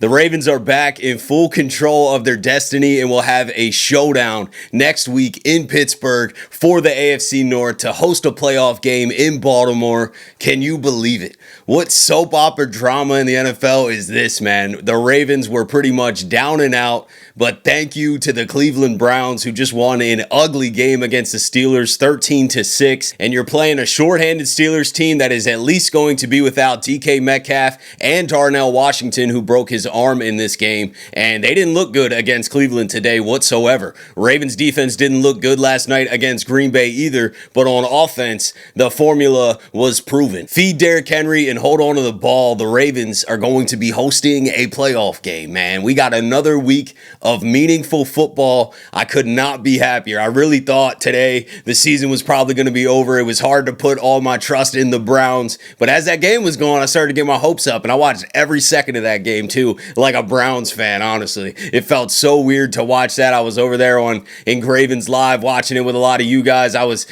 The Ravens are back in full control of their destiny and will have a showdown next week in Pittsburgh for the AFC North to host a playoff game in Baltimore. Can you believe it? What soap opera drama in the NFL is this, man? The Ravens were pretty much down and out, but thank you to the Cleveland Browns who just won an ugly game against the Steelers 13-6. And you're playing a shorthanded Steelers team that is at least going to be without DK Metcalf and Darnell Washington, who broke his arm in this game, and they didn't look good against Cleveland today whatsoever. Ravens defense didn't look good last night against Green Bay either, but on offense, the formula was proven. Feed Derrick Henry and hold on to the ball. The Ravens are going to be hosting a playoff game, man. We got another week of meaningful football. I could not be happier. I really thought today the season was probably going to be over. It was hard to put all my trust in the Browns, but as that game was going, I started to get my hopes up, and I watched every second of that game too, like a Browns fan, honestly. It felt so weird to watch that. I was over there on Engravens Live watching it with a lot of you guys. I was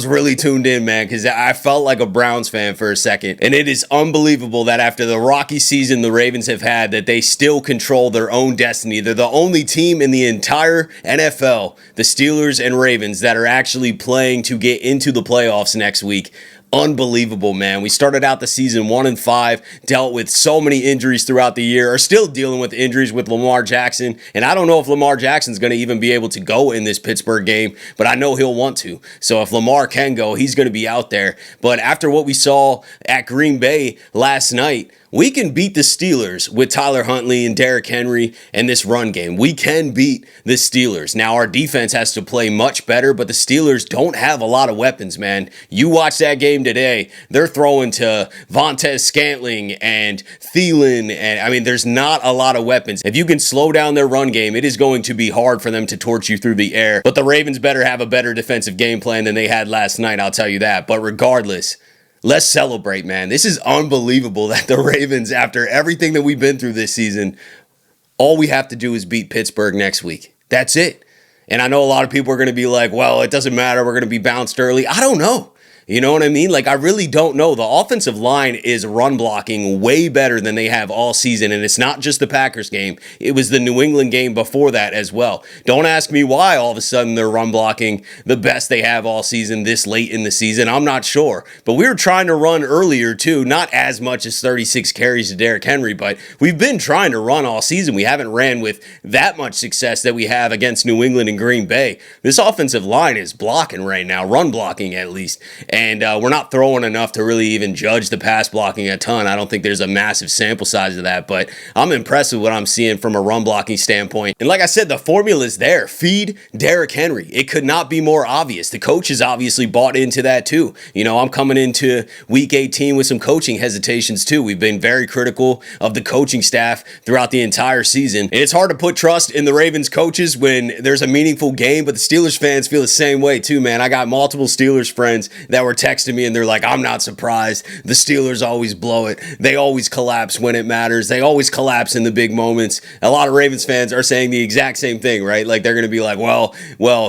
really tuned in, man, because I felt like a Browns fan for a second. And it is unbelievable that after the rocky season the Ravens have had, that they still control their own destiny. They're the only team in the entire NFL, the Steelers and Ravens, that are actually playing to get into the playoffs next week. Unbelievable, man. We started out the season 1-5, dealt with so many injuries throughout the year, are still dealing with injuries with Lamar Jackson, and I don't know if Lamar Jackson's going to even be able to go in this Pittsburgh game, but I know he'll want to. So if Lamar can go, he's going to be out there. But after what we saw at Green Bay last night, we can beat the Steelers with Tyler Huntley and Derrick Henry and this run game. We can beat the Steelers. Now, our defense has to play much better, but the Steelers don't have a lot of weapons, man. You watch that game today, they're throwing to Vontez Scantling and Thielen, and I mean, there's not a lot of weapons. If you can slow down their run game, it is going to be hard for them to torch you through the air. But the Ravens better have a better defensive game plan than they had last night, I'll tell you that. But regardless, let's celebrate, man. This is unbelievable that the Ravens, after everything that we've been through this season, all we have to do is beat Pittsburgh next week. That's it. And I know a lot of people are going to be like, well, it doesn't matter. We're going to be bounced early. I don't know. You know what I mean? Like, I really don't know. The offensive line is run blocking way better than they have all season. And it's not just the Packers game. It was the New England game before that as well. Don't ask me why all of a sudden they're run blocking the best they have all season this late in the season. I'm not sure. But we were trying to run earlier too. Not as much as 36 carries to Derrick Henry, but we've been trying to run all season. We haven't ran with that much success that we have against New England and Green Bay. This offensive line is blocking right now, run blocking at least. And we're not throwing enough to really even judge the pass blocking a ton. I don't think there's a massive sample size of that, but I'm impressed with what I'm seeing from a run blocking standpoint. And like I said, the formula is there. Feed Derrick Henry. It could not be more obvious. The coaches obviously bought into that too. You know, I'm coming into week 18 with some coaching hesitations too. We've been very critical of the coaching staff throughout the entire season. And it's hard to put trust in the Ravens coaches when there's a meaningful game, but the Steelers fans feel the same way too, man. I got multiple Steelers friends that were texting me and they're like, I'm not surprised. The Steelers always blow it. They always collapse when it matters. They always collapse in the big moments. A lot of Ravens fans are saying the exact same thing, right? Like, they're going to be like, well,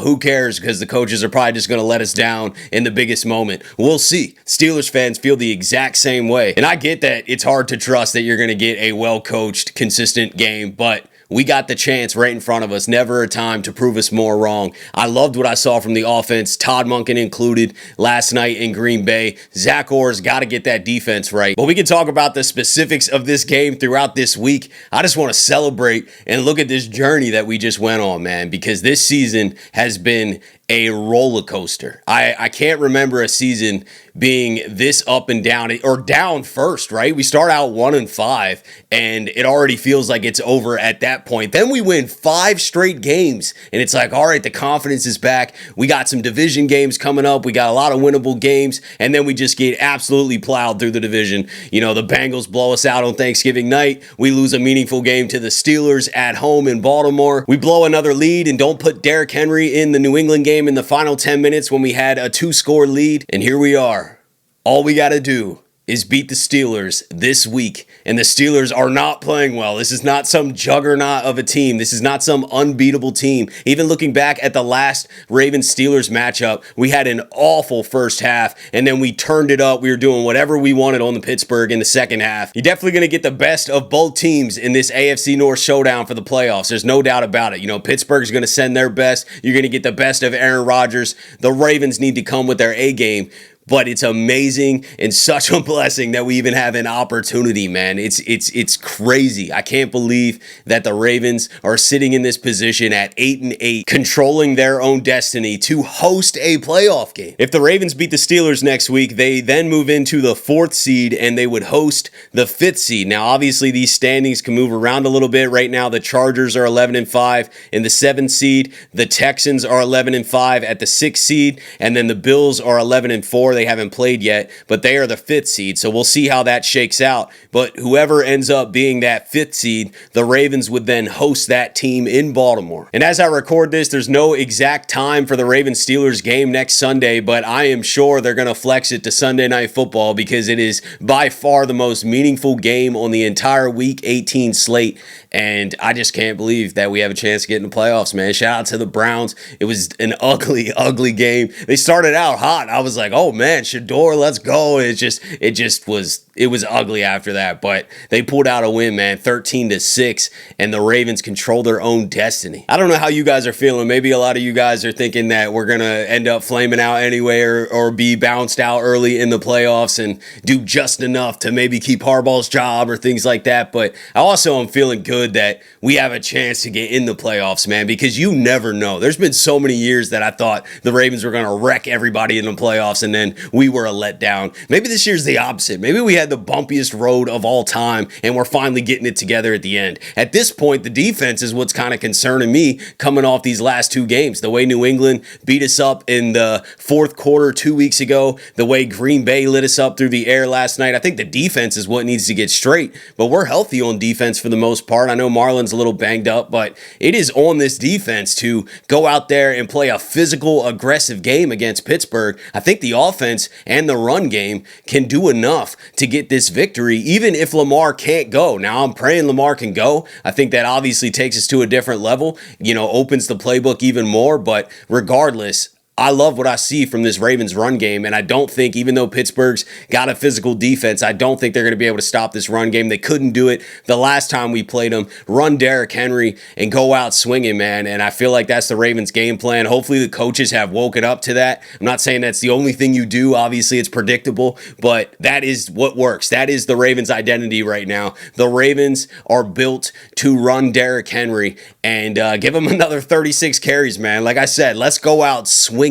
who cares? Because the coaches are probably just going to let us down in the biggest moment. We'll see. Steelers fans feel the exact same way. And I get that it's hard to trust that you're going to get a well-coached, consistent game, but we got the chance right in front of us. Never a time to prove us more wrong. I loved what I saw from the offense, Todd Monken included, last night in Green Bay. Zach Orr's got to get that defense right. But we can talk about the specifics of this game throughout this week. I just want to celebrate and look at this journey that we just went on, man, because this season has been a roller coaster. I can't remember a season being this up and down, or down first, right? We start out 1-5 and it already feels like it's over at that point. Then we win 5 straight games and it's like, all right, the confidence is back. We got some division games coming up. We got a lot of winnable games, and then we just get absolutely plowed through the division. You know, the Bengals blow us out on Thanksgiving night. We lose a meaningful game to the Steelers at home in Baltimore. We blow another lead and don't put Derrick Henry in the New England game in the final 10 minutes when we had a 2-score lead. And here we are. All we got to do is beat the Steelers this week, and the Steelers are not playing well. This is not some juggernaut of a team. This is not some unbeatable team. Even looking back at the last Ravens-Steelers matchup, we had an awful first half, and then we turned it up. We were doing whatever we wanted on the Pittsburgh in the second half. You're definitely going to get the best of both teams in this AFC North showdown for the playoffs. There's no doubt about it. You know, Pittsburgh's going to send their best. You're going to get the best of Aaron Rodgers. The Ravens need to come with their A game. But it's amazing and such a blessing that we even have an opportunity, man. It's crazy. I can't believe that the Ravens are sitting in this position at 8-8, controlling their own destiny to host a playoff game. If the Ravens beat the Steelers next week, they then move into the 4th seed and they would host the 5th seed. Now, obviously, these standings can move around a little bit. Right now, the Chargers are 11-5 in the 7th seed. The Texans are 11-5 at the 6th seed, and then the Bills are 11-4. They haven't played yet, but they are the 5th seed, so we'll see how that shakes out. But whoever ends up being that 5th seed, the Ravens would then host that team in Baltimore. And as I record this, there's no exact time for the Ravens-Steelers game next Sunday, but I am sure they're going to flex it to Sunday Night Football because it is by far the most meaningful game on the entire Week 18 slate. And I just can't believe that we have a chance to get in the playoffs, man. Shout out to the Browns. It was an ugly, ugly game. They started out hot. I was like, oh man, Shador, let's go. It was ugly after that, but they pulled out a win, man, 13-6, and the Ravens control their own destiny. I don't know how you guys are feeling. Maybe a lot of you guys are thinking that we're going to end up flaming out anyway or be bounced out early in the playoffs and do just enough to maybe keep Harbaugh's job or things like that. But I also am feeling good that we have a chance to get in the playoffs, man, because you never know. There's been so many years that I thought the Ravens were going to wreck everybody in the playoffs, and then we were a letdown. Maybe this year's the opposite. Maybe we had the bumpiest road of all time, and we're finally getting it together at the end. At this point, the defense is what's kind of concerning me coming off these last 2 games. The way New England beat us up in the 4th quarter 2 weeks ago, the way Green Bay lit us up through the air last night. I think the defense is what needs to get straight, but we're healthy on defense for the most part. I know Marlon's a little banged up, but it is on this defense to go out there and play a physical, aggressive game against Pittsburgh. I think the offense and the run game can do enough to get this victory, even if Lamar can't go. Now, I'm praying Lamar can go. I think that obviously takes us to a different level, opens the playbook even more, but regardless, I love what I see from this Ravens run game, and I don't think, even though Pittsburgh's got a physical defense, I don't think they're going to be able to stop this run game. They couldn't do it the last time we played them. Run Derrick Henry and go out swinging, man, and I feel like that's the Ravens game plan. Hopefully the coaches have woken up to that. I'm not saying that's the only thing you do. Obviously, it's predictable, but that is what works. That is the Ravens' identity right now. The Ravens are built to run Derrick Henry and give him another 36 carries, man. Like I said, let's go out swinging,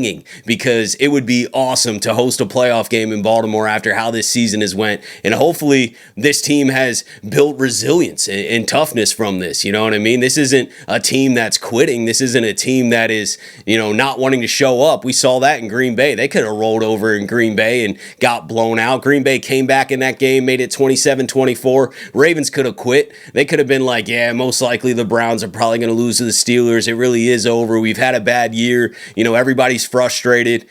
because it would be awesome to host a playoff game in Baltimore after how this season has went. And hopefully this team has built resilience and toughness from this. You know what I mean? This isn't a team that's quitting. This isn't a team that is, not wanting to show up. We saw that in Green Bay. They could have rolled over in Green Bay and got blown out. Green Bay came back in that game, made it 27-24. Ravens could have quit. They could have been like, yeah, most likely the Browns are probably going to lose to the Steelers. It really is over. We've had a bad year. Everybody's frustrated.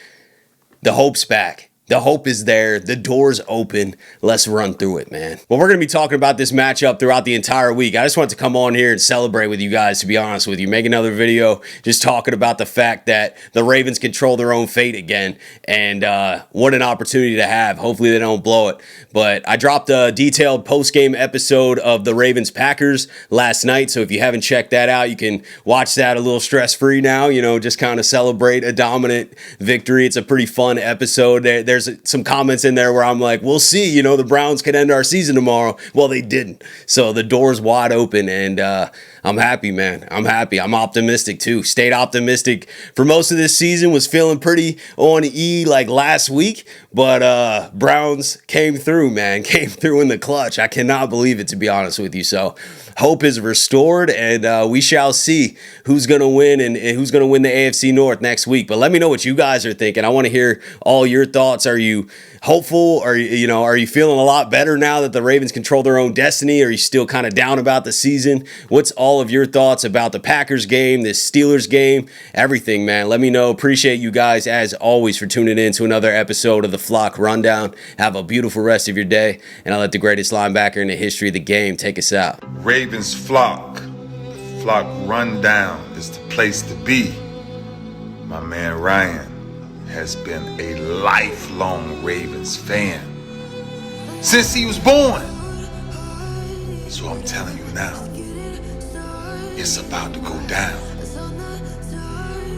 The hope's back. The hope is there. The door's open. Let's run through it, man. Well, we're going to be talking about this matchup throughout the entire week. I just wanted to come on here and celebrate with you guys, to be honest with you. Make another video just talking about the fact that the Ravens control their own fate again. And what an opportunity to have. Hopefully they don't blow it. But I dropped a detailed post-game episode of the Ravens-Packers last night. So if you haven't checked that out, you can watch that a little stress-free now. Just kind of celebrate a dominant victory. It's a pretty fun episode. There's some comments in there where I'm like, we'll see, the Browns could end our season tomorrow. Well, they didn't. So the door's wide open, and I'm happy, man. I'm happy. I'm optimistic too. Stayed optimistic for most of this season. Was feeling pretty on E like last week, but Browns came through, man. Came through in the clutch. I cannot believe it, to be honest with you. So hope is restored, and we shall see who's going to win and who's going to win the AFC North next week. But let me know what you guys are thinking. I want to hear all your thoughts. Are you hopeful? Are you feeling a lot better now that the Ravens control their own destiny? Are you still kind of down about the season? What's all of your thoughts about the Packers game, this Steelers game, everything, man? Let me know. Appreciate you guys, as always, for tuning in to another episode of the Flock Rundown. Have a beautiful rest of your day, and I'll let the greatest linebacker in the history of the game take us out. Ravens Flock. The Flock Rundown is the place to be. My man Ryan has been a lifelong Ravens fan since he was born. So I'm telling you now, it's about to go down.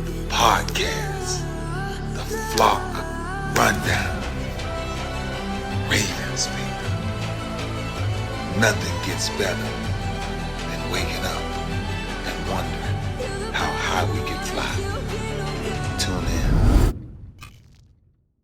The podcast, the Flock Rundown. Ravens, baby. Nothing gets better than waking up